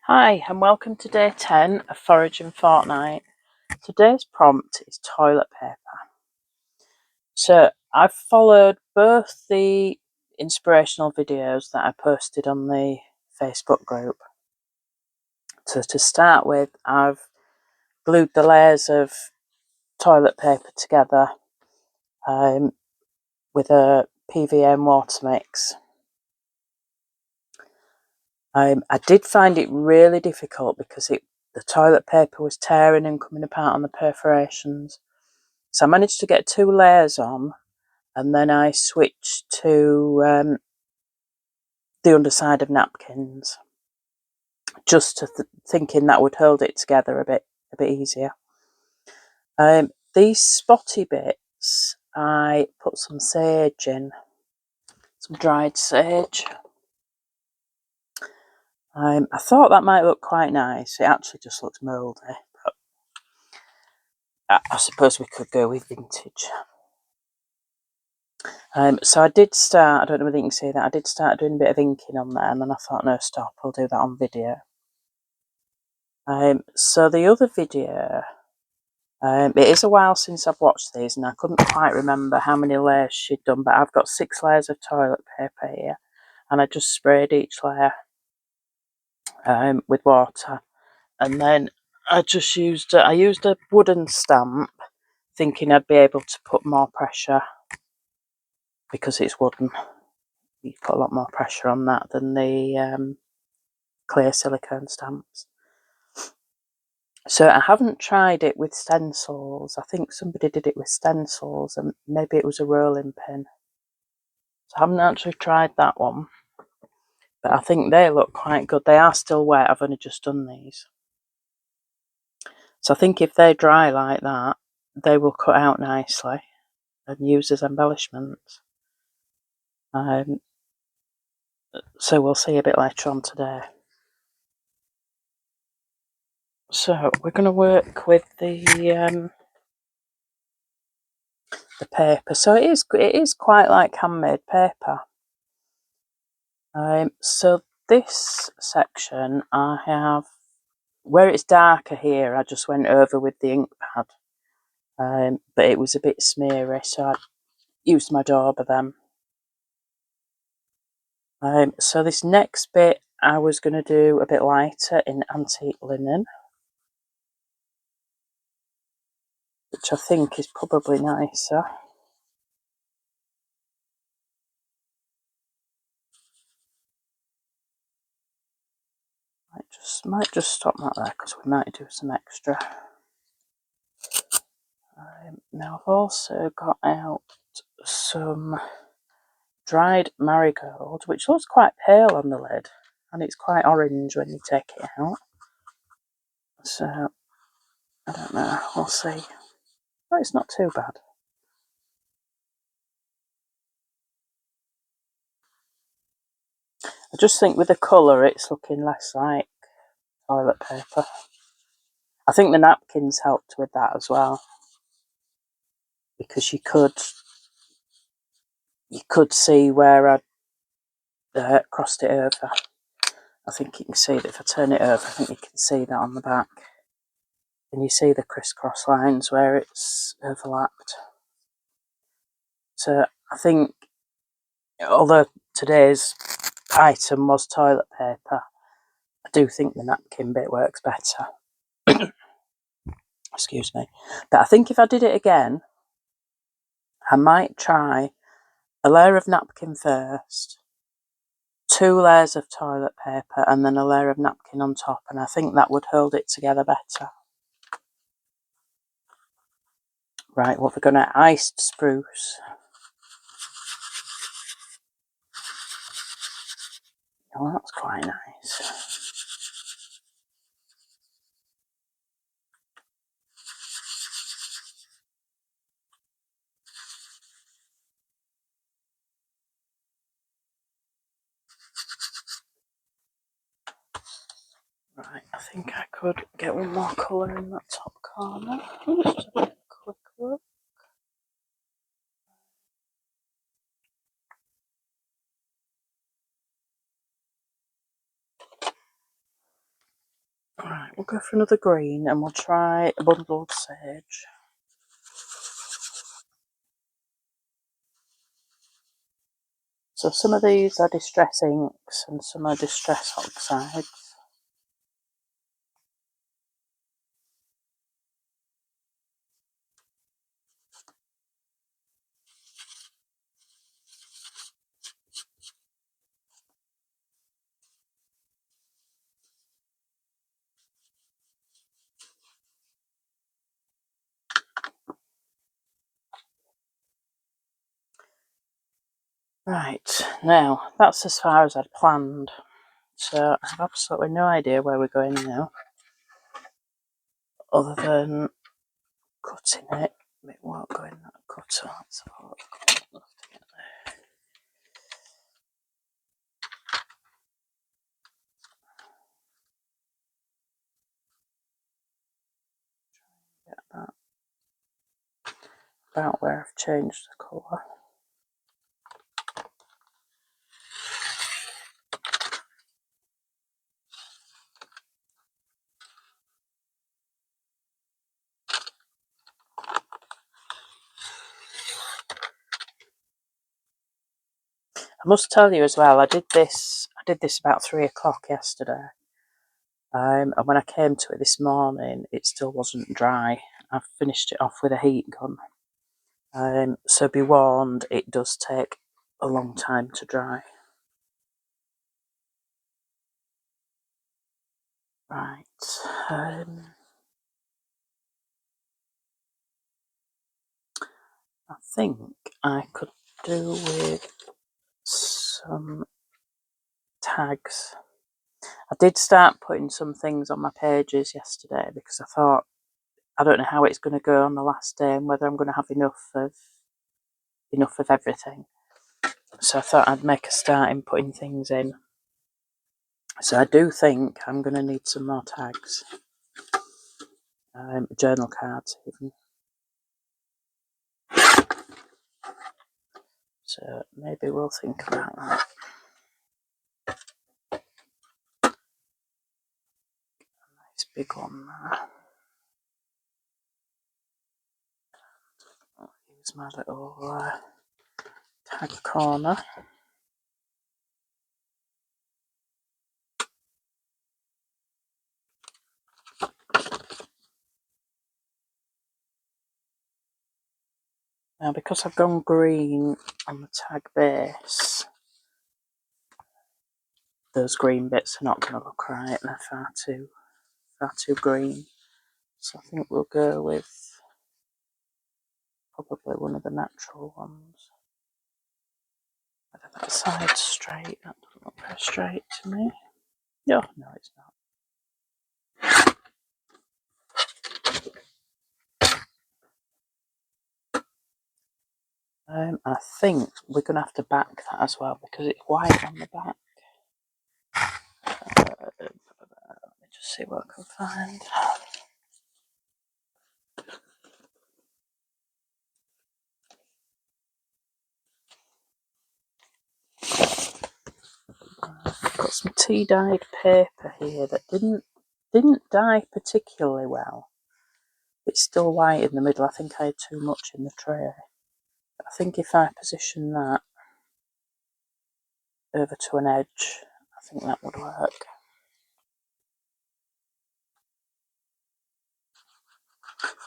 Hi and welcome to day 10 of Foraging Fortnight. Today's prompt is toilet paper. So I've followed both the inspirational videos that I posted on the Facebook group. So to start with, I've glued the layers of toilet paper together with a PVM water mix. I did find it really difficult because the toilet paper was tearing and coming apart on the perforations. So I managed to get 2 layers on, and then I switched to the underside of napkins, just to thinking that would hold it together a bit easier. These spotty bits, I put some sage in, some dried sage. I thought that might look quite nice. It actually just looks mouldy, but I suppose we could go with vintage. So I did start, I don't know whether you can see that, I did start doing a bit of inking on there, and then I thought, no, stop, I'll do that on video. So the other video, it is a while since I've watched these, and I couldn't quite remember how many layers she'd done, but I've got 6 layers of toilet paper here, and I just sprayed each layer with water, and then I just used a wooden stamp, thinking I'd be able to put more pressure, because it's wooden. You put a lot more pressure on that than the clear silicone stamps. So I haven't tried it with stencils. I think somebody did it with stencils, and maybe it was a rolling pin. So I haven't actually tried that one, but I think they look quite good. They are still wet. I've only just done these. So I think if they dry like that, they will cut out nicely and use as embellishments. So we'll see a bit later on today. So we're going to work with the paper. So it is quite like handmade paper. So this section I have, where it's darker here, I just went over with the ink pad, but it was a bit smeary, so I used my dauber then. So this next bit I was going to do a bit lighter in antique linen, which I think is probably nicer. Might just stop that there because we might do some extra. Now I've also got out some dried marigold, which looks quite pale on the lid, and it's quite orange when you take it out. So I don't know, we'll see. But it's not too bad. I just think with the colour it's looking less like toilet paper. I think the napkins helped with that as well, because you could see where I'd crossed it over. I think you can see that if I turn it over, I think you can see that on the back. And you see the crisscross lines where it's overlapped. So I think, although today's item was toilet paper, I do think the napkin bit works better. Excuse me. But I think if I did it again, I might try a layer of napkin first, 2 layers of toilet paper, and then a layer of napkin on top, and I think that would hold it together better. Right, what we're going to iced spruce. Oh, that's quite nice. Right, I think I could get one more colour in that top corner. Let's have a quick look. Right, we'll go for another green and we'll try a bundled sage. So some of these are distress inks and some are distress oxides. Right, now that's as far as I'd planned. So I have absolutely no idea where we're going now, other than cutting it. It won't go in that cutter. Let's have a look. We'll have to get there. Get that about where I've changed the colour. I must tell you as well, I did this about 3 o'clock yesterday. And when I came to it this morning, it still wasn't dry. I've finished it off with a heat gun. So be warned, it does take a long time to dry. Right. I think I could do with some tags. I did start putting some things on my pages yesterday because I thought, I don't know how it's going to go on the last day and whether I'm going to have enough of everything. So I thought I'd make a start in putting things in. So I do think I'm going to need some more tags, journal cards even. So maybe we'll think about that. Nice big one there. I'll use my little tag corner. Now because I've gone green on the tag base, those green bits are not going to look right, they're far too green. So I think we'll go with probably one of the natural ones. Whether that side's straight, that doesn't look very straight to me. No, it's not. I think we're going to have to back that as well because it's white on the back. Let me just see what I can find. I've got some tea-dyed paper here that didn't dye particularly well. It's still white in the middle. I think I had too much in the tray. I think if I position that over to an edge, I think that would work.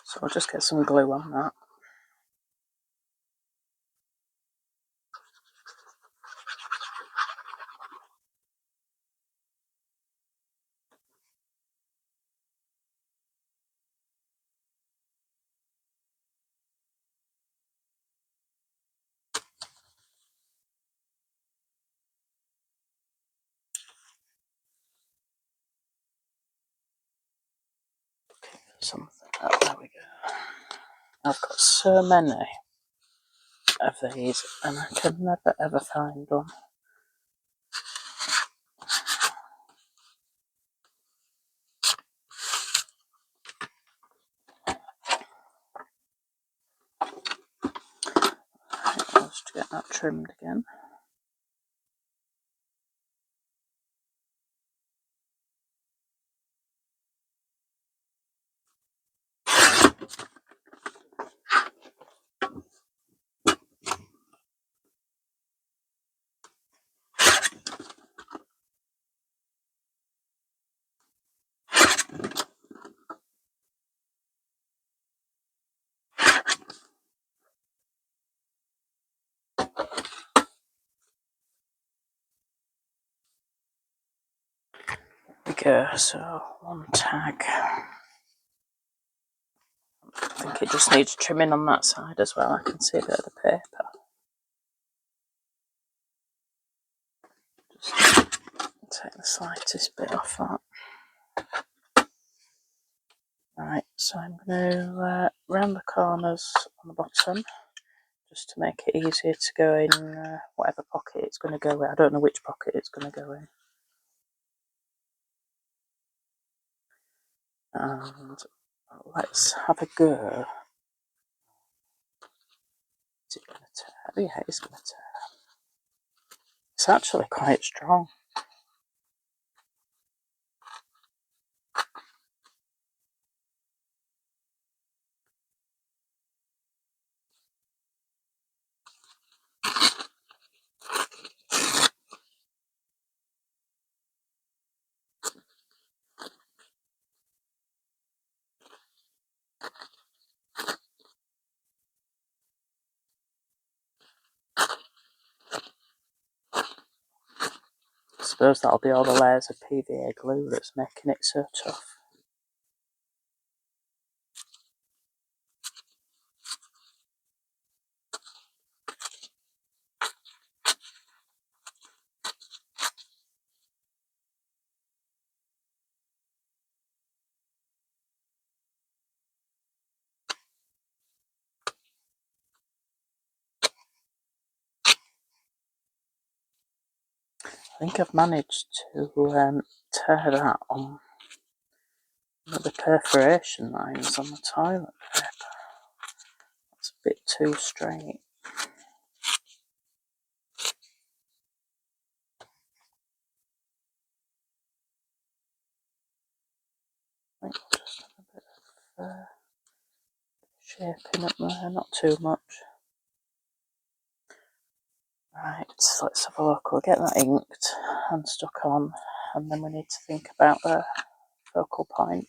So I'll just get some glue on that. Something. Oh, there we go. I've got so many of these and I can never ever find one. Just to get that trimmed again. go, so one tag. I think it just needs trimming on that side as well. I can see a bit of the paper. Just take the slightest bit off that. Right, so I'm going to round the corners on the bottom, just to make it easier to go in whatever pocket it's going to go in. I don't know which pocket it's going to go in. And let's have a go. Is it going to tear? Yeah, it's going to tear. It's actually quite strong. I suppose that'll be all the layers of PVA glue that's making it so tough. I think I've managed to tear that on the perforation lines on the toilet paper. It's a bit too straight. I think I'll just have a bit of shaping up there, not too much. Right, so let's have a look. We'll get that inked and stuck on, and then we need to think about the focal point.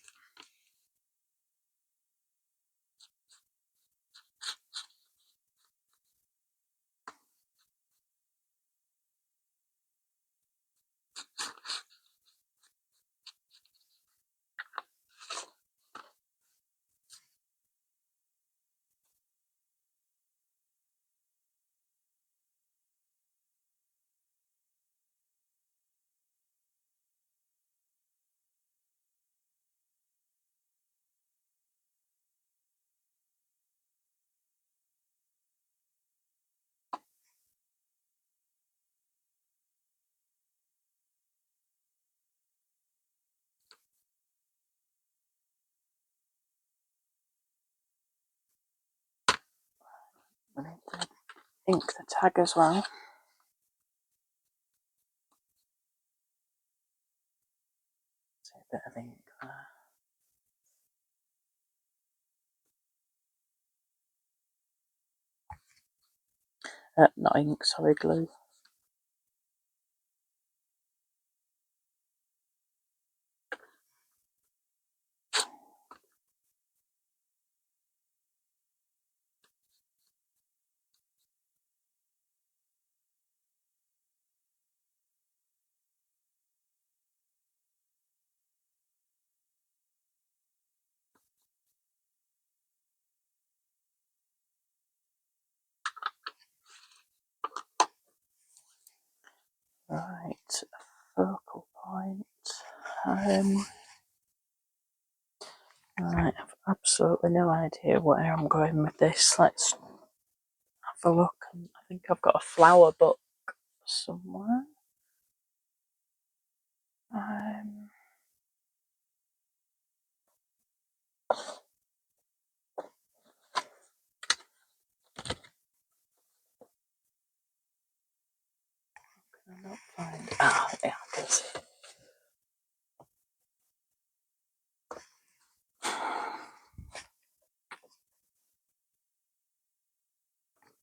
We need to ink the tag as well. See a bit of ink there. Not ink, sorry, glue. Right, focal point. Right, I've absolutely no idea where I'm going with this. Let's have a look. I think I've got a flower book somewhere. Can I not find? Ah, yeah, I can see.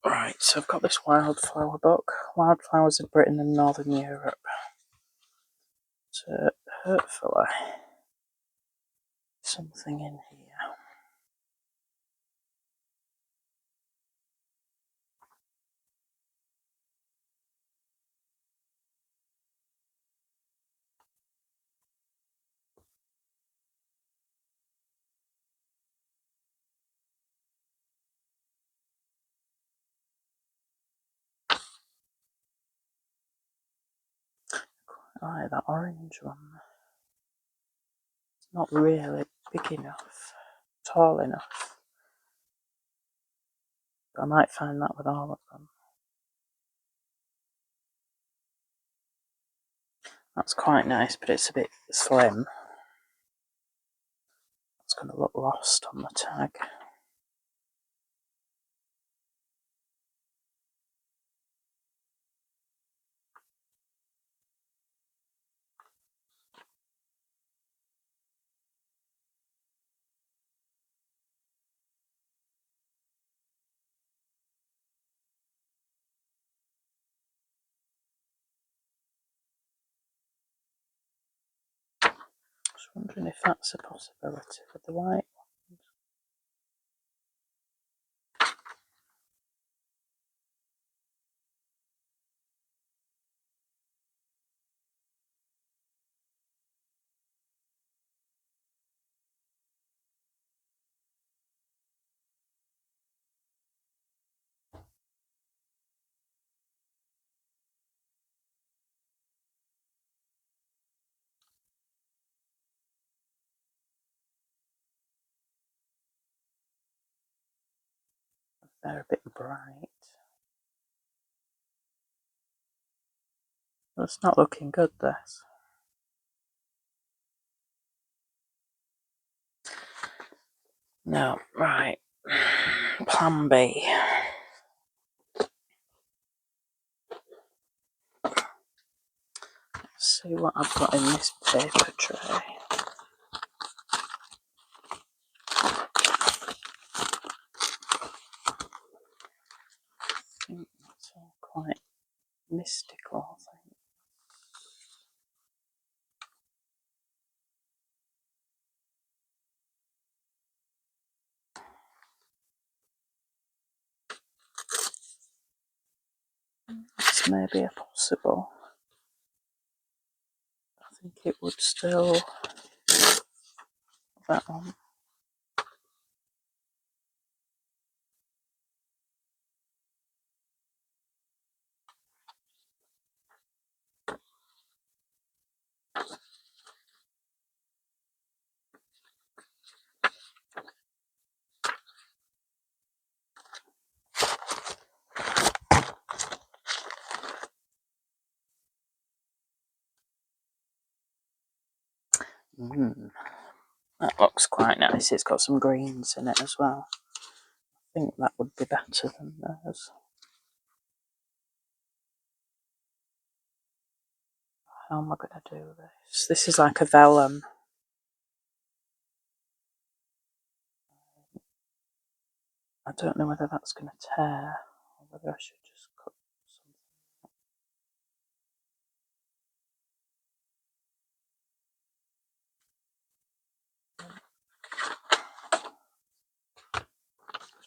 Right, so I've got this wildflower book, Wildflowers of Britain and Northern Europe. So hopefully something in here. I like that orange one. It's not really big enough, tall enough. But I might find that with all of them. That's quite nice, but it's a bit slim. It's going to look lost on the tag. Just wondering if that's a possibility with the white ones. They're a bit bright. It's not looking good, this. No, right. Plan B. Let's see what I've got in this paper tray. I think that's all quite mystical, I think. This may be a possible. I think it would still. That one. That looks quite nice. It's got some greens in it as well. I think that would be better than those. How am I going to do this? This is like a vellum. I don't know whether that's going to tear or whether I should just cut something.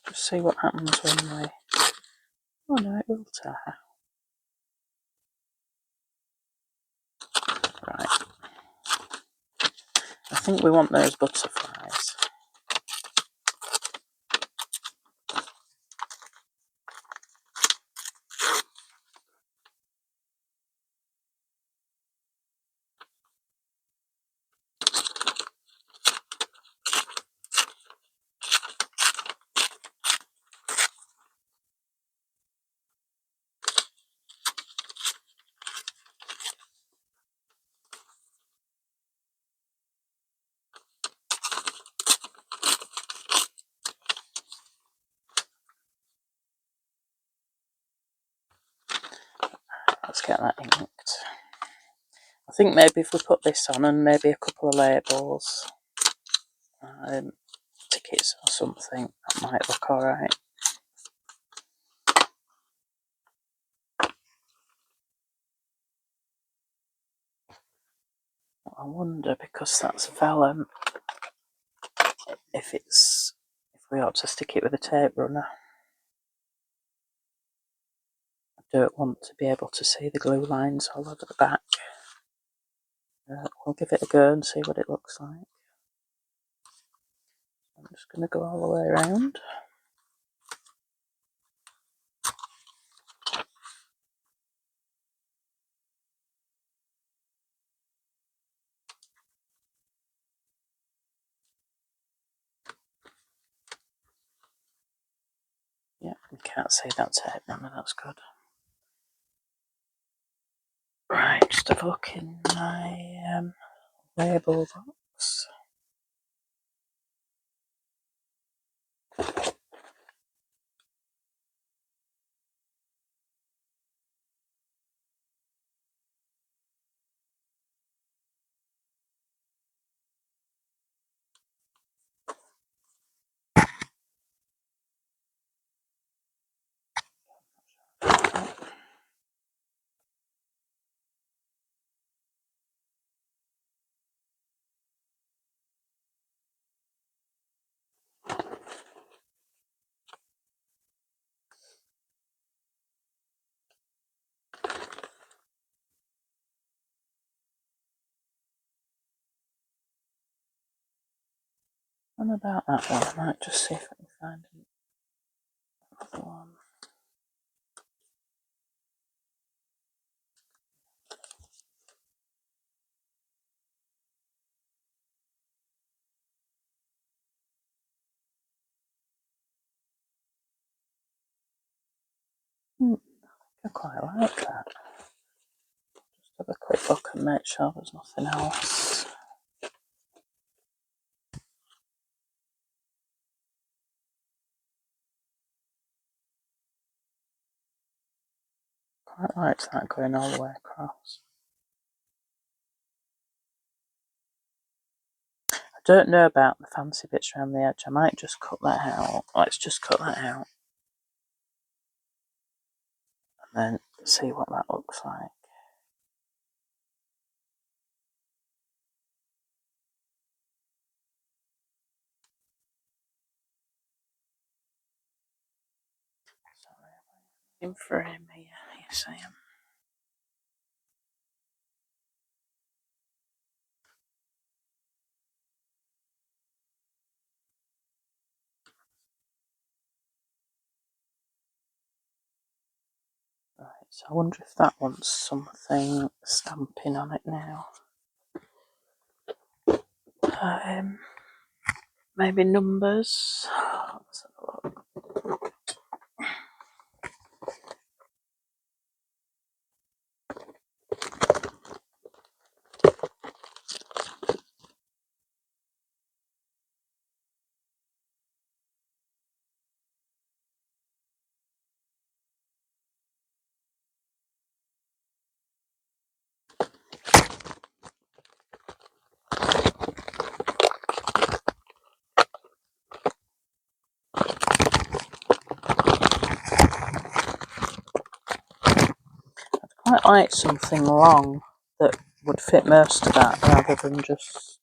Just see what happens when we. Oh no, it will tear. Right. I think we want those butterflies. Let's get that inked. I think maybe if we put this on and maybe a couple of labels, tickets or something, that might look alright. I wonder, because that's vellum, if we ought to stick it with a tape runner. I don't want to be able to see the glue lines all over the back. We'll give it a go and see what it looks like. I'm just going to go all the way around. You can't see that tape now, but that's good. Right, just have a look in my label box. And about that one, I might just see if I can find another one. I quite like that. Just have a quick look and make sure there's nothing else. Quite like that going all the way across. I don't know about the fancy bits around the edge. I might just cut that out. Let's just cut that out and then see what that looks like. Sorry, in frame here, yes I am. Right, so I wonder if that wants something stamping on it now. Maybe numbers. Let's have a look. Quite like something long that would fit most of that rather than just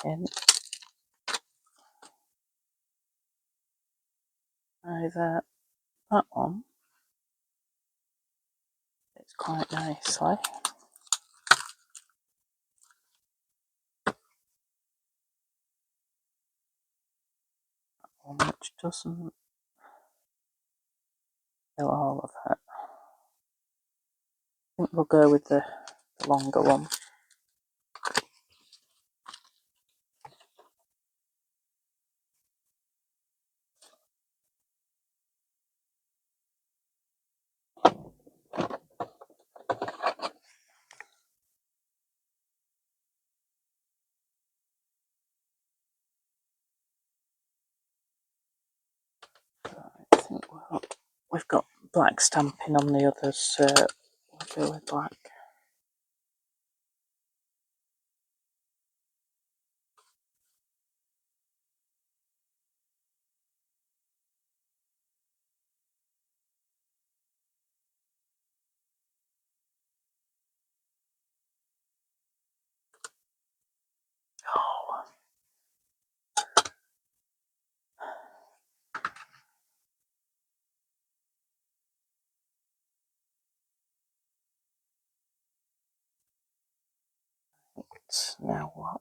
thinking either that one, it's quite nicely, one which doesn't fill all of it. I think we'll go with the longer one. I think we've got black stamping on the others, so we'll go with black. Oh, now what?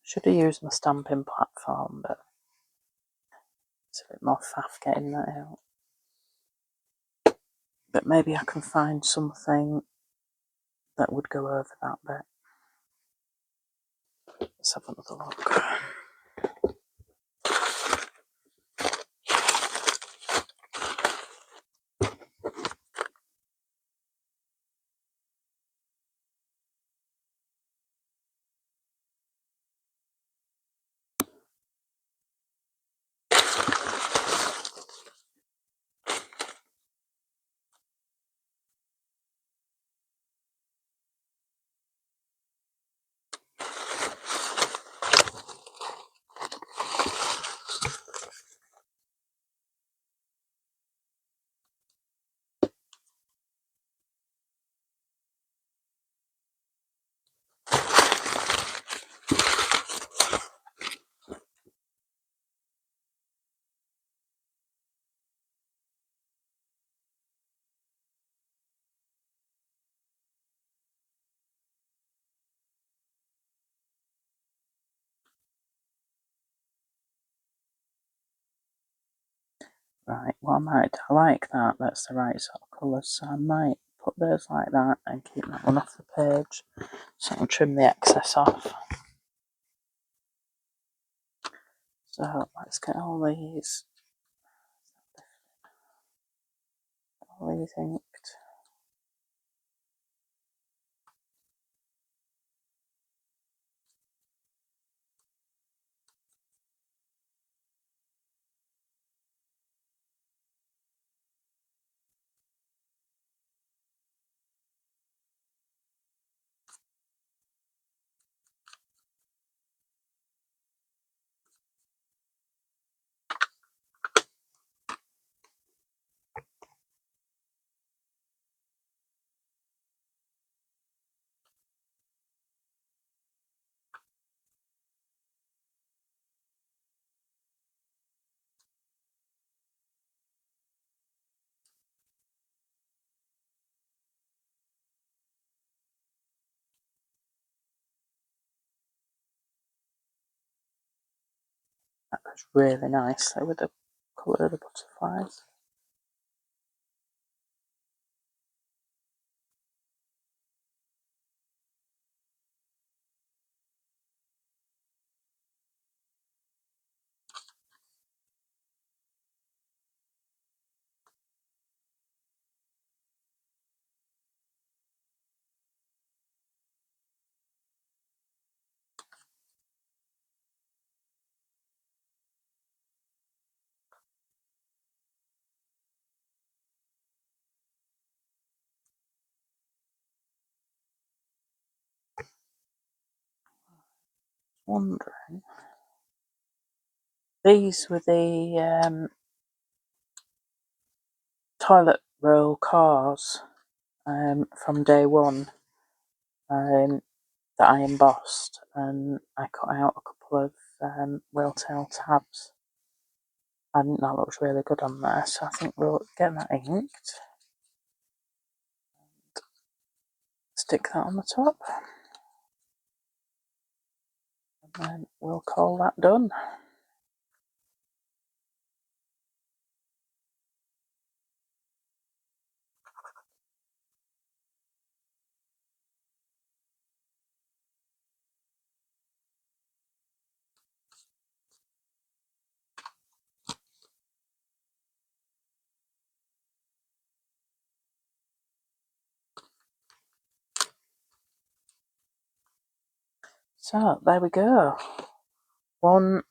Should have used my stamping platform, but it's a bit more faff getting that out. But maybe I can find something that would go over that bit. Let's have another look. Right, well I like that, that's the right sort of colours, so I might put those like that and keep that one off the page, so I'll trim the excess off. So let's get all these inked. That goes really nicely with the colour of the butterflies. Wondering, these were the toilet roll cars from day one that I embossed, and I cut out a couple of whale tail tabs. I think that looks really good on there, so I think we'll get that inked, stick that on the top, and then we'll call that done. So there we go, one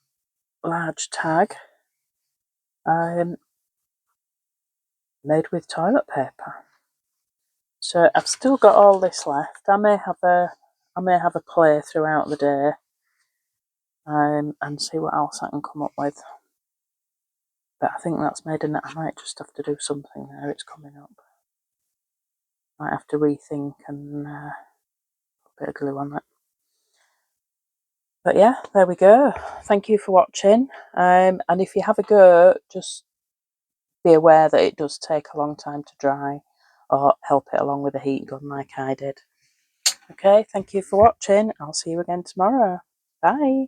large tag made with toilet paper. So I've still got all this left. I may have a play throughout the day and see what else I can come up with. But I think that's made enough. I might just have to do something there. It's coming up. Might have to rethink and put a bit of glue on it. But yeah, there we go. Thank you for watching. And if you have a go, just be aware that it does take a long time to dry. or help it along with a heat gun like I did. Okay, thank you for watching. I'll see you again tomorrow. Bye.